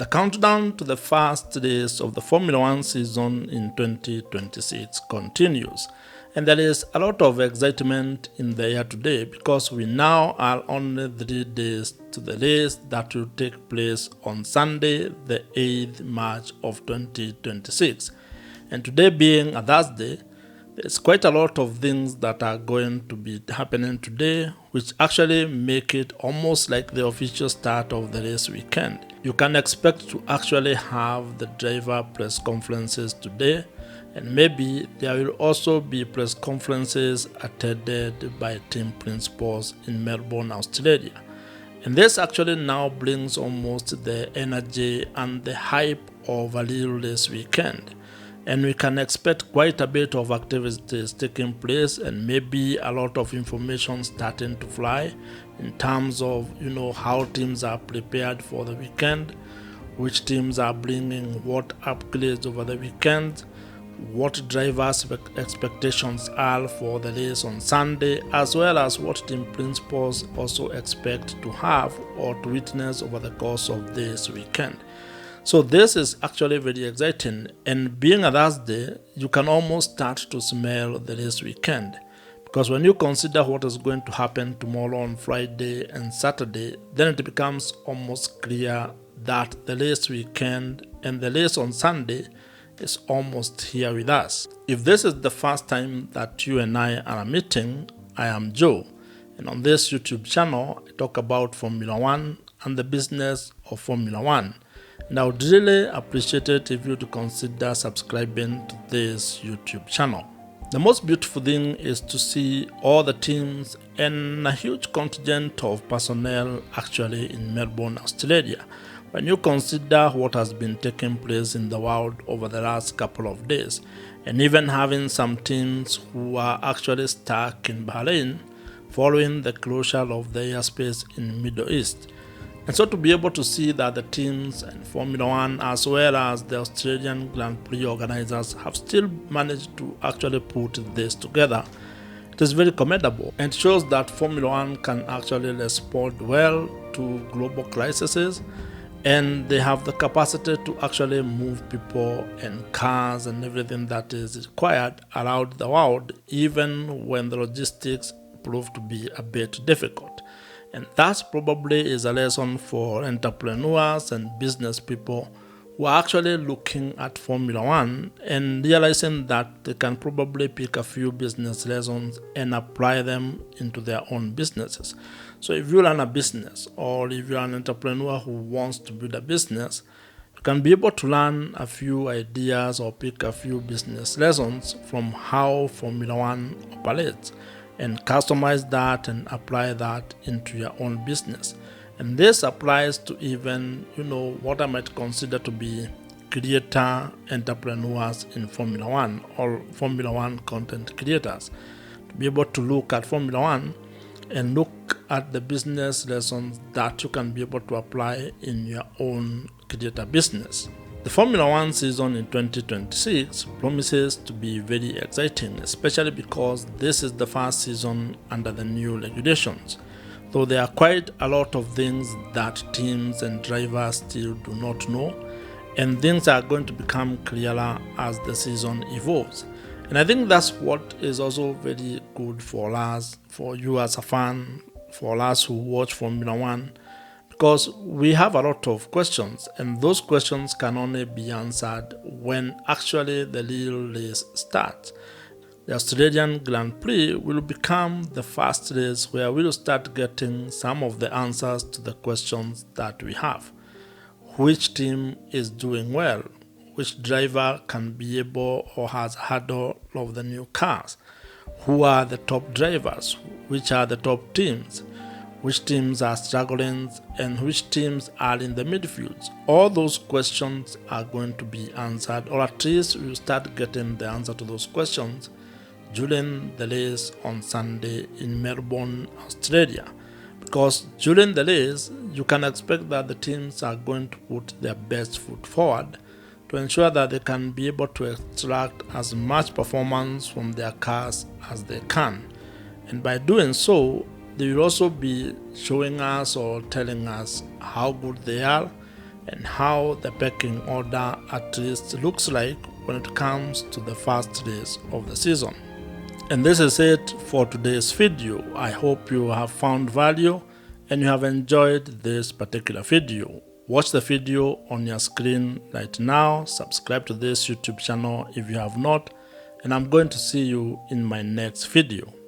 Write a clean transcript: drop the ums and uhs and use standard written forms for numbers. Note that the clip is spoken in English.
The countdown to the first race of the Formula One season in 2026 continues, and there is a lot of excitement in the air today because we now are only 3 days to the race that will take place on Sunday, the 8th March of 2026. And today being a Thursday, there's quite a lot of things that are going to be happening today, which actually make it almost like the official start of the race weekend. You can expect to actually have the driver press conferences today, and maybe there will also be press conferences attended by team principals in Melbourne, Australia. And this actually now brings almost the energy and the hype of a real race weekend. And we can expect quite a bit of activities taking place and maybe a lot of information starting to fly in terms of how teams are prepared for the weekend, which teams are bringing what upgrades over the weekend, what drivers' expectations are for the race on Sunday, as well as what team principals also expect to have or to witness over the course of this weekend. So this is actually very exciting, and being a Thursday, you can almost start to smell the race weekend, because when you consider what is going to happen tomorrow on Friday and Saturday, then it becomes almost clear that the race weekend and the race on Sunday is almost here with us. If this is the first time that you and I are meeting, I am Joe, and on this YouTube channel, I talk about Formula One and the business of Formula One. And I would really appreciate it if you would consider subscribing to this YouTube channel. The most beautiful thing is to see all the teams and a huge contingent of personnel actually in Melbourne, Australia. When you consider what has been taking place in the world over the last couple of days, and even having some teams who are actually stuck in Bahrain following the closure of the airspace in the Middle East. And so to be able to see that the teams and Formula One as well as the Australian Grand Prix organizers have still managed to actually put this together, it is very commendable and shows that Formula One can actually respond well to global crises, and they have the capacity to actually move people and cars and everything that is required around the world, even when the logistics prove to be a bit difficult. And that probably is a lesson for entrepreneurs and business people who are actually looking at Formula One and realizing that they can probably pick a few business lessons and apply them into their own businesses. So if you run a business, or if you're an entrepreneur who wants to build a business, you can be able to learn a few ideas or pick a few business lessons from how Formula One operates, and customize that and apply that into your own business. And this applies to even, what I might consider to be creator entrepreneurs in Formula One or Formula One content creators. To be able to look at Formula One and look at the business lessons that you can be able to apply in your own creator business. The Formula One season in 2026 promises to be very exciting, especially because this is the first season under the new regulations, though there are quite a lot of things that teams and drivers still do not know, and things are going to become clearer as the season evolves. And I think that's what is also very good for us, for you as a fan, for us who watch Formula One, because we have a lot of questions, and those questions can only be answered when actually the real race starts. The Australian Grand Prix will become the first race where we will start getting some of the answers to the questions that we have. Which team is doing well? Which driver can be able or has a handle of the new cars? Who are the top drivers? Which are the top teams? Which teams are struggling and which teams are in the midfields? All those questions are going to be answered, or at least we'll start getting the answer to those questions during the race on Sunday in Melbourne, Australia. Because during the race, you can expect that the teams are going to put their best foot forward to ensure that they can be able to extract as much performance from their cars as they can. And by doing so, they will also be showing us or telling us how good they are and how the pecking order at least looks like when it comes to the first days of the season. And this is it for today's video. I hope you have found value and you have enjoyed this particular video. Watch the video on your screen right now, subscribe to this YouTube channel if you have not, and I'm going to see you in my next video.